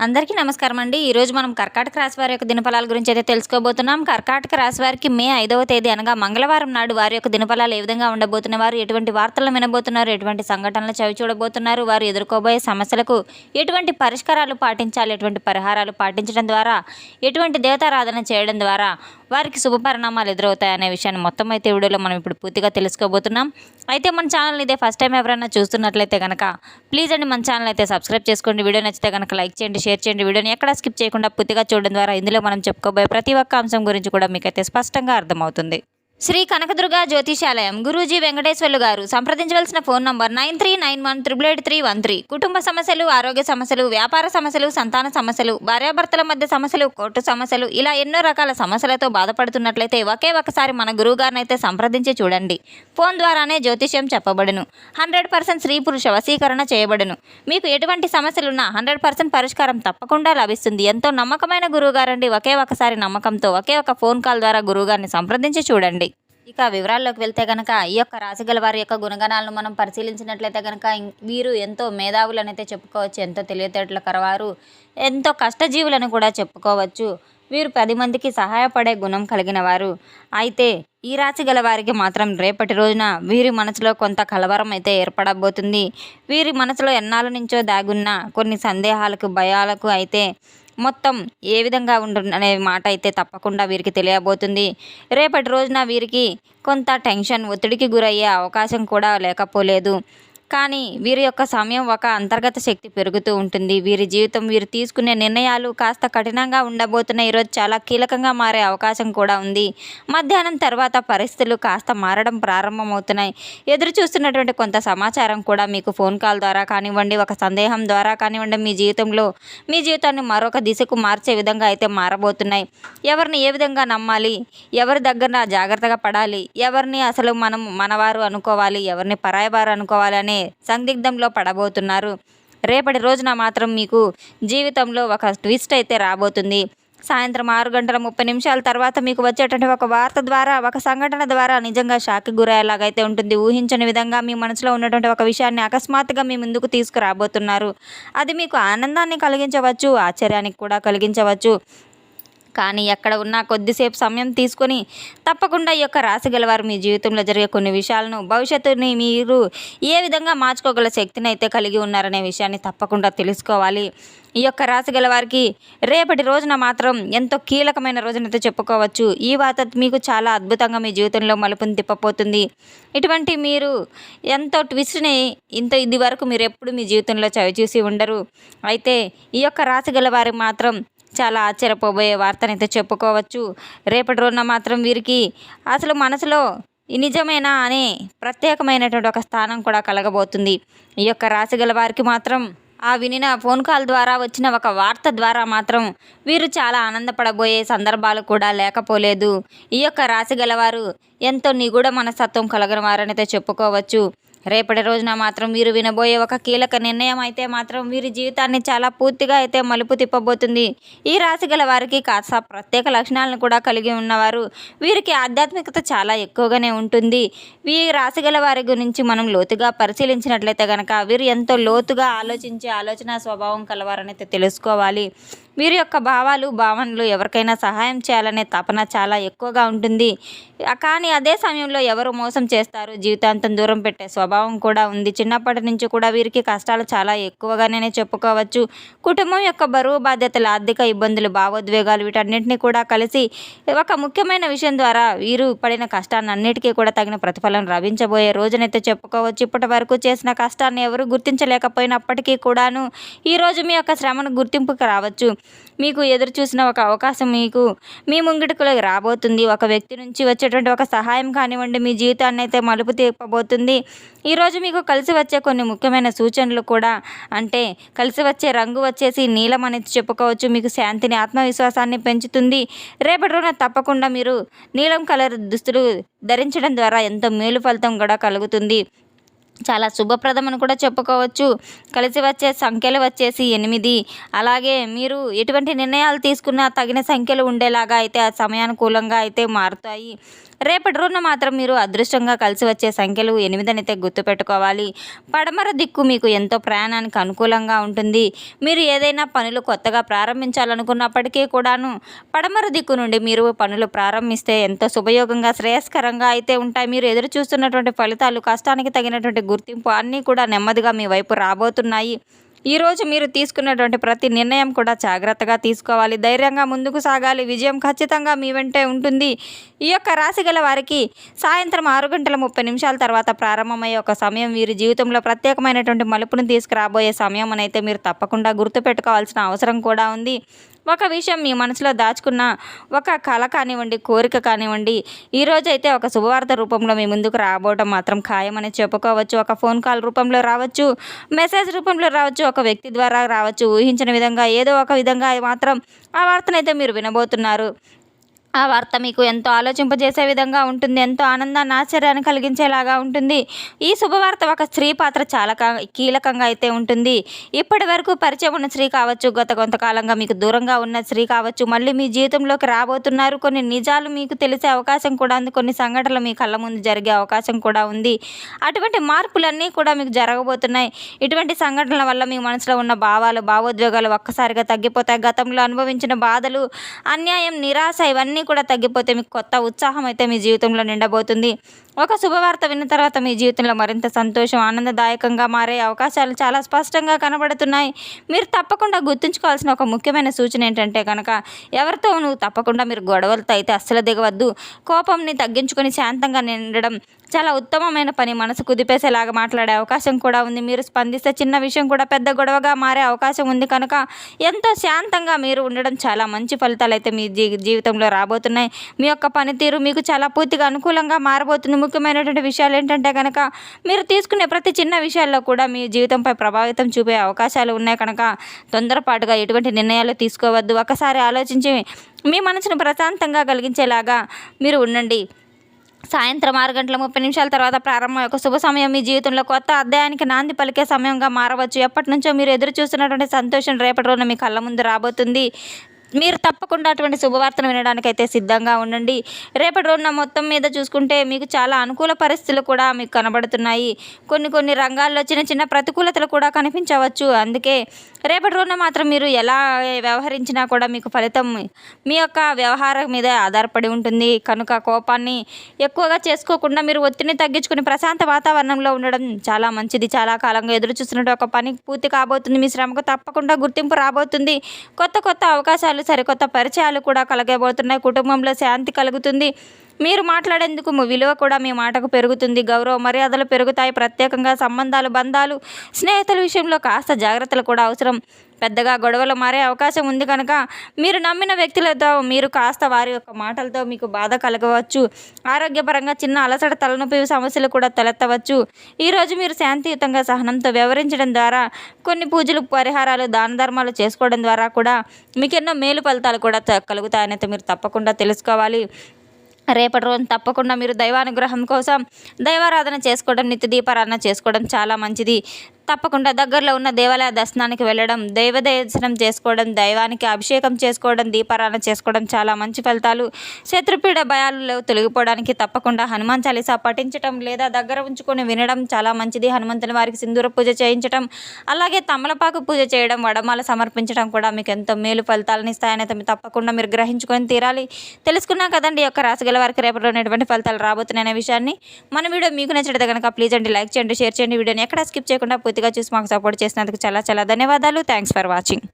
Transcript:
అందరికీ నమస్కారం అండి. ఈరోజు మనం కర్కాటక రాశి వారి యొక్క దినఫలాల గురించి అయితే తెలుసుకోబోతున్నాం. కర్కాటక రాశి వారికి మే 5వ తేదీ అనగా మంగళవారం నాడు వారి యొక్క దినఫలాలు ఏ విధంగా ఉండబోతున్న వారు, ఎటువంటి వార్తలను వినబోతున్నారు, ఎటువంటి సంఘటనలు చవి చూడబోతున్నారు, వారు ఎదుర్కోబోయే సమస్యలకు ఎటువంటి పరిష్కారాలు పాటించాలి, ఎటువంటి పరిహారాలు పాటించడం ద్వారా, ఎటువంటి దేవతారాధన చేయడం ద్వారా వారికి శుభ పరిణామాలు ఎదురవుతాయనే విషయాన్ని మొత్తం అయితే వీడియోలో మనం ఇప్పుడు పూర్తిగా తెలుసుకోబోతున్నాం. అయితే మన ఛానల్ ఇదే ఫస్ట్ టైం ఎవరైనా చూస్తున్నట్లయితే కనుక ప్లీజ్ అండి మన ఛానల్ అయితే సబ్స్క్రైబ్ చేసుకోండి. వీడియో నచ్చితే కనుక లైక్ చేయండి, షేర్ చేయండి. వీడియోని ఎక్కడ స్కిప్ చేయకుండా పూర్తిగా చూడడం ద్వారా ఇందులో మనం చెప్పుకోబోయే ప్రతి ఒక్క అంశం గురించి కూడా మీకైతే స్పష్టంగా అర్థమవుతుంది. శ్రీ కనకదుర్గ జ్యోతిషాలయం గురూజీ వెంకటేశ్వర్లు గారు. సంప్రదించవలసిన ఫోన్ నంబర్ 9391888313. కుటుంబ సమస్యలు, ఆరోగ్య సమస్యలు, వ్యాపార సమస్యలు, సంతాన సమస్యలు, భార్యాభర్తల మధ్య సమస్యలు, కోర్టు సమస్యలు, ఇలా ఎన్నో రకాల సమస్యలతో బాధపడుతున్నట్లయితే ఒకే ఒకసారి మన గురువు గారిని అయితే సంప్రదించి చూడండి. ఫోన్ ద్వారానే జ్యోతిష్యం చెప్పబడును. 100% స్త్రీ పురుష వశీకరణ చేయబడును. మీకు ఎటువంటి సమస్యలున్నా 100% పరిష్కారం తప్పకుండా లభిస్తుంది. ఎంతో నమ్మకమైన గురువుగారండి. ఒకే ఒకసారి నమ్మకంతో ఒకే ఒక ఫోన్ కాల్ ద్వారా గురువుగారిని సంప్రదించి చూడండి. ఇక వివరాల్లోకి వెళ్తే కనుక ఈ యొక్క రాశి గల వారి యొక్క గుణగణాలను మనం పరిశీలించినట్లయితే కనుక వీరు ఎంతో మేధావులను అయితే చెప్పుకోవచ్చు, ఎంతో తెలివితేటల కలవారు, ఎంతో కష్టజీవులను కూడా చెప్పుకోవచ్చు. వీరు 10 మందికి సహాయపడే గుణం కలిగిన వారు. అయితే ఈ రాశి గల వారికి మాత్రం రేపటి రోజున వీరి మనసులో కొంత కలవరం అయితే ఏర్పడబోతుంది. వీరి మనసులో ఎన్నాళ్ళ నుంచో దాగున్న కొన్ని సందేహాలకు, భయాలకు అయితే మొత్తం ఏ విధంగా ఉంటుంది అనే మాట అయితే తప్పకుండా వీరికి తెలియబోతుంది. రేపటి రోజున వీరికి కొంత టెన్షన్, ఒత్తిడికి గురయ్యే అవకాశం కూడా లేకపోలేదు. కానీ వీరి యొక్క సమయం ఒక అంతర్గత శక్తి పెరుగుతూ ఉంటుంది. వీరి జీవితం, వీరు తీసుకునే నిర్ణయాలు కాస్త కఠినంగా ఉండబోతున్న ఈరోజు చాలా కీలకంగా మారే అవకాశం కూడా ఉంది. మధ్యాహ్నం తర్వాత పరిస్థితులు కాస్త మారడం ప్రారంభమవుతున్నాయి. ఎదురు చూస్తున్నటువంటి కొంత సమాచారం కూడా మీకు ఫోన్ కాల్ ద్వారా కానివ్వండి, ఒక సందేహం ద్వారా కానివ్వండి, మీ జీవితాన్ని మరొక దిశకు మార్చే విధంగా అయితే మారబోతున్నాయి. ఎవరిని ఏ విధంగా నమ్మాలి, ఎవరి దగ్గర జాగ్రత్తగా పడాలి, ఎవరిని అసలు మనం మనవారు అనుకోవాలి, ఎవరిని పరాయవారు అనుకోవాలి అనే సందిగ్ధంలో పడబోతున్నారు. రేపటి రోజున మాత్రం మీకు జీవితంలో ఒక ట్విస్ట్ అయితే రాబోతుంది. సాయంత్రం 6:30 తర్వాత మీకు వచ్చేటువంటి ఒక వార్త ద్వారా, ఒక సంఘటన ద్వారా నిజంగా షాక్కి గురయ్యేలాగైతే ఉంటుంది. ఊహించని విధంగా మీ మనసులో ఉన్నటువంటి ఒక విషయాన్ని అకస్మాత్తుగా మీ ముందుకు తీసుకురాబోతున్నారు. అది మీకు ఆనందాన్ని కలిగించవచ్చు, ఆశ్చర్యానికి కూడా కలిగించవచ్చు. కానీ ఎక్కడ ఉన్నా కొద్దిసేపు సమయం తీసుకొని తప్పకుండా ఈ యొక్క రాశి గలవారు మీ జీవితంలో జరిగే కొన్ని విషయాలను, భవిష్యత్తుని మీరు ఏ విధంగా మార్చుకోగల శక్తిని అయితే కలిగి ఉన్నారనే విషయాన్ని తప్పకుండా తెలుసుకోవాలి. ఈ యొక్క రాశి గలవారికి రేపటి రోజున మాత్రం ఎంతో కీలకమైన రోజునైతే చెప్పుకోవచ్చు. ఈ వార్త మీకు చాలా అద్భుతంగా మీ జీవితంలో మలుపుని తిప్పపోతుంది. ఇటువంటి మీరు ఎంతో ట్విస్ట్ని ఇది వరకు మీరు ఎప్పుడు మీ జీవితంలో చవిచూసి ఉండరు. అయితే ఈ యొక్క రాశి గలవారి మాత్రం చాలా ఆశ్చర్యపోబోయే వార్తనైతే చెప్పుకోవచ్చు. రేపటి రోజున మాత్రం వీరికి అసలు మనసులో నిజమేనా అనే ప్రత్యేకమైనటువంటి ఒక స్థానం కూడా కలగబోతుంది. ఈ యొక్క రాశి గల వారికి మాత్రం వినిన ఫోన్ కాల్ ద్వారా వచ్చిన ఒక వార్త ద్వారా మాత్రం వీరు చాలా ఆనందపడబోయే సందర్భాలు కూడా లేకపోలేదు. ఈ యొక్క రాశి గలవారు ఎంతో నిగూఢ మనస్తత్వం కలిగిన వారనైతే చెప్పుకోవచ్చు. రేపటి రోజున మాత్రం వీరు వినబోయే ఒక కీలక నిర్ణయం అయితే మాత్రం వీరి జీవితాన్ని చాలా పూర్తిగా అయితే మలుపు తిప్పబోతుంది. ఈ రాశి గల వారికి కాస్త ప్రత్యేక లక్షణాలను కూడా కలిగి ఉన్నవారు. వీరికి ఆధ్యాత్మికత చాలా ఎక్కువగానే ఉంటుంది. ఈ రాశి గల వారి గురించి మనం లోతుగా పరిశీలించినట్లయితే కనుక వీరు ఎంతో లోతుగా ఆలోచించే ఆలోచన స్వభావం కలవారనైతే తెలుసుకోవాలి. వీరి యొక్క భావాలు, భావనలు ఎవరికైనా సహాయం చేయాలనే తపన చాలా ఎక్కువగా ఉంటుంది. కానీ అదే సమయంలో ఎవరు మోసం చేస్తారు, జీవితాంతం దూరం పెట్టే స్వభావం కూడా ఉంది. చిన్నప్పటి నుంచి కూడా వీరికి కష్టాలు చాలా ఎక్కువగానే చెప్పుకోవచ్చు. కుటుంబం యొక్క బరువు బాధ్యతలు, ఆర్థిక ఇబ్బందులు, భావోద్వేగాలు వీటన్నింటినీ కూడా కలిసి ఒక ముఖ్యమైన విషయం ద్వారా వీరు పడిన కష్టాన్ని అన్నిటికీ కూడా తగిన ప్రతిఫలం లభించబోయే రోజునైతే చెప్పుకోవచ్చు. ఇప్పటి వరకు చేసిన కష్టాన్ని ఎవరు గుర్తించలేకపోయినప్పటికీ కూడాను ఈరోజు మీ యొక్క శ్రమను గుర్తింపుకు రావచ్చు. మీకు ఎదురు చూసిన ఒక అవకాశం మీకు మీ ముంగిటికి రాబోతుంది. ఒక వ్యక్తి నుంచి వచ్చేటువంటి ఒక సహాయం కానివ్వండి మీ జీవితాన్ని అయితే మలుపు తిప్పబోతుంది. ఈరోజు మీకు కలిసి వచ్చే కొన్ని ముఖ్యమైన సూచనలు కూడా, అంటే కలిసి వచ్చే రంగు వచ్చేసి నీలం అనేది చెప్పుకోవచ్చు. మీకు శాంతిని, ఆత్మవిశ్వాసాన్ని పెంచుతుంది. రేపటి రోజున తప్పకుండా మీరు నీలం కలర్ దుస్తులు ధరించడం ద్వారా ఎంతో మేలు ఫలితం కూడా కలుగుతుంది. చాలా శుభప్రదమని కూడా చెప్పుకోవచ్చు. కలిసి వచ్చే సంఖ్యలు వచ్చేసి 8. అలాగే మీరు ఎటువంటి నిర్ణయాలు తీసుకున్నా తగిన సంఖ్యలు ఉండేలాగా అయితే ఆ సమయానుకూలంగా అయితే మారుతాయి. రేపటి రోజున మాత్రం మీరు అదృష్టంగా కలిసి వచ్చే సంఖ్యలు 8 అయితే గుర్తుపెట్టుకోవాలి. పడమర దిక్కు మీకు ఎంతో ప్రయాణానికి అనుకూలంగా ఉంటుంది. మీరు ఏదైనా పనులు కొత్తగా ప్రారంభించాలనుకున్నప్పటికీ కూడాను పడమర దిక్కు నుండి మీరు పనులు ప్రారంభిస్తే ఎంతో శుభయోగంగా శ్రేయస్కరంగా అయితే ఉంటాయి. మీరు ఎదురు చూస్తున్నటువంటి ఫలితాలు, కష్టానికి తగినటువంటి గుర్తింపు అన్నీ కూడా నెమ్మదిగా మీ వైపు రాబోతున్నాయి. ఈరోజు మీరు తీసుకున్నటువంటి ప్రతి నిర్ణయం కూడా జాగ్రత్తగా తీసుకోవాలి. ధైర్యంగా ముందుకు సాగాలి. విజయం ఖచ్చితంగా మీ వెంటే ఉంటుంది. ఈ యొక్క రాశి గల వారికి సాయంత్రం 6:30 తర్వాత ప్రారంభమయ్యే ఒక సమయం వీరి జీవితంలో ప్రత్యేకమైనటువంటి మలుపును తీసుకురాబోయే సమయం అనైతే మీరు తప్పకుండా గుర్తుపెట్టుకోవాల్సిన అవసరం కూడా ఉంది. ఒక విషయం మీ మనసులో దాచుకున్న ఒక కళ కానివ్వండి, కోరిక కానివ్వండి, ఈరోజైతే ఒక శుభవార్త రూపంలో మీ ముందుకు రాబోవడం మాత్రం ఖాయమని చెప్పుకోవచ్చు. ఒక ఫోన్ కాల్ రూపంలో రావచ్చు, మెసేజ్ రూపంలో రావచ్చు, ఒక వ్యక్తి ద్వారా రావచ్చు. ఊహించిన విధంగా ఏదో ఒక విధంగా మాత్రం ఆ వార్తనైతే మీరు వినబోతున్నారు. ఆ వార్త మీకు ఎంతో ఆలోచింపజేసే విధంగా ఉంటుంది. ఎంతో ఆనందాన్ని, ఆశ్చర్యాన్ని కలిగించేలాగా ఉంటుంది. ఈ శుభవార్త ఒక స్త్రీ పాత్ర చాలా కీలకంగా అయితే ఉంటుంది. ఇప్పటి వరకు పరిచయం ఉన్న స్త్రీ కావచ్చు, గత కొంతకాలంగా మీకు దూరంగా ఉన్న స్త్రీ కావచ్చు, మళ్ళీ మీ జీవితంలోకి రాబోతున్నారు. కొన్ని నిజాలు మీకు తెలిసే అవకాశం కూడా ఉంది. కొన్ని సంఘటనలు మీ కళ్ళ ముందు జరిగే అవకాశం కూడా ఉంది. అటువంటి మార్పులన్నీ కూడా మీకు జరగబోతున్నాయి. ఇటువంటి సంఘటనల వల్ల మీ మనసులో ఉన్న భావాలు, భావోద్వేగాలు ఒక్కసారిగా తగ్గిపోతాయి. గతంలో అనుభవించిన బాధలు, అన్యాయం, నిరాశ ఇవన్నీ కూడా తగ్గిపోతే మీకు కొత్త ఉత్సాహం అయితే మీ జీవితంలో నిండబోతుంది. ఒక శుభవార్త విన్న తర్వాత మీ జీవితంలో మరింత సంతోషం, ఆనందదాయకంగా మారే అవకాశాలు చాలా స్పష్టంగా కనబడుతున్నాయి. మీరు తప్పకుండా గుర్తుంచుకోవాల్సిన ఒక ముఖ్యమైన సూచన ఏంటంటే కనుక, ఎవరితోనూ తప్పకుండా మీరు గొడవలతో అయితే అస్సలు దిగవద్దు. కోపంని తగ్గించుకొని శాంతంగా నిండడం చాలా ఉత్తమమైన పని. మనసు కుదిపేసేలాగా మాట్లాడే అవకాశం కూడా ఉంది. మీరు స్పందిస్తే చిన్న విషయం కూడా పెద్ద గొడవగా మారే అవకాశం ఉంది కనుక ఎంతో శాంతంగా మీరు ఉండడం చాలా మంచి ఫలితాలు అయితే మీ జీవితంలో రాబోతున్నాయి. మీ యొక్క పనితీరు మీకు చాలా పూర్తిగా అనుకూలంగా మారబోతుంది. ముఖ్యమైనటువంటి విషయాలు ఏంటంటే కనుక, మీరు తీసుకునే ప్రతి చిన్న విషయాల్లో కూడా మీ జీవితంపై ప్రభావితం చూపే అవకాశాలు ఉన్నాయి కనుక తొందరపాటుగా ఎటువంటి నిర్ణయాలు తీసుకోవద్దు. ఒకసారి ఆలోచించి మీ మనసును ప్రశాంతంగా కలిగించేలాగా మీరు ఉండండి. సాయంత్రం 6:30 తర్వాత ప్రారంభం యొక్క శుభ సమయం మీ జీవితంలో కొత్త అధ్యాయానికి నాంది పలికే సమయంగా మారవచ్చు. ఎప్పటి నుంచో మీరు ఎదురు చూస్తున్నటువంటి సంతోషం రేపటి రోజున మీ కళ్ళ ముందు రాబోతుంది. మీరు తప్పకుండా అటువంటి శుభవార్తను వినడానికైతే సిద్ధంగా ఉండండి. రేపటి రోజున మొత్తం మీద చూసుకుంటే మీకు చాలా అనుకూల పరిస్థితులు కూడా మీకు కనబడుతున్నాయి. కొన్ని రంగాల్లో చిన్న చిన్న ప్రతికూలతలు కూడా కనిపించవచ్చు. అందుకే రేపటి రోజున మాత్రం మీరు ఎలా వ్యవహరించినా కూడా మీకు ఫలితం మీ యొక్క వ్యవహారం మీద ఆధారపడి ఉంటుంది. కనుక కోపాన్ని ఎక్కువగా చేసుకోకుండా మీరు ఒత్తిడిని తగ్గించుకుని ప్రశాంత వాతావరణంలో ఉండడం చాలా మంచిది. చాలా కాలంగా ఎదురు చూస్తున్నట్టు ఒక పని పూర్తి కాబోతుంది. మీ శ్రమకు తప్పకుండా గుర్తింపు రాబోతుంది. కొత్త అవకాశాలు, సరికొత్త పరిచయాలు కూడా కలగబోతున్నాయి. కుటుంబంలో శాంతి కలుగుతుంది. మీరు మాట్లాడేందుకు విలువ కూడా మీ మాటకు పెరుగుతుంది. గౌరవ మర్యాదలు పెరుగుతాయి. ప్రత్యేకంగా సంబంధాలు, బంధాలు, స్నేహితుల విషయంలో కాస్త జాగ్రత్తలు కూడా అవసరం. పెద్దగా గొడవలు మారే అవకాశం ఉంది కనుక మీరు నమ్మిన వ్యక్తులతో మీరు కాస్త వారి యొక్క మాటలతో మీకు బాధ కలగవచ్చు. ఆరోగ్యపరంగా చిన్న అలసట, తలనొప్పి సమస్యలు కూడా తలెత్తవచ్చు. ఈరోజు మీరు శాంతియుతంగా సహనంతో వ్యవహరించడం ద్వారా, కొన్ని పూజలు, పరిహారాలు, దాన ధర్మాలు చేసుకోవడం ద్వారా కూడా మీకు ఎన్నో మేలు ఫలితాలు కూడా కలుగుతాయనైతే మీరు తప్పకుండా తెలుసుకోవాలి. రేపటి రోజు తప్పకుండా మీరు దైవానుగ్రహం కోసం దైవారాధన చేసుకోవడం, నిత్య దీపారాధన చేసుకోవడం చాలా మంచిది. తప్పకుండా దగ్గరలో ఉన్న దేవాలయ దర్శనానికి వెళ్ళడం, దైవ దర్శనం చేసుకోవడం, దైవానికి అభిషేకం చేసుకోవడం, దీపారాధన చేసుకోవడం చాలా మంచి ఫలితాలు. శత్రుపీడ భయాలు తొలగిపోవడానికి తప్పకుండా హనుమాన్ చాలీసా పఠించడం లేదా దగ్గర ఉంచుకొని వినడం చాలా మంచిది. హనుమంతుని వారికి సింధూర పూజ చేయించడం, అలాగే తమలపాకు పూజ చేయడం, వడమాల సమర్పించడం కూడా మీకు ఎంతో మేలు ఫలితాలను ఇస్తాయని తప్పకుండా మీరు గ్రహించుకొని తీరాలి. తెలుసుకున్నాం కదండి ఈ యొక్క రాశి గల వారికి రేపటిలో ఎటువంటి ఫలితాలు రాబోతున్నాయనే విషయాన్ని. మన వీడియో మీకు నచ్చితే కనుక ప్లీజ్ అండి లైక్ చేయండి, షేర్ చేయండి. వీడియోని ఎక్కడ స్కిప్ చేయకుండా పూర్తిగా చూసి మాకు సపోర్ట్ చేసినందుకు చాలా ధన్యవాదాలు. Thanks for watching.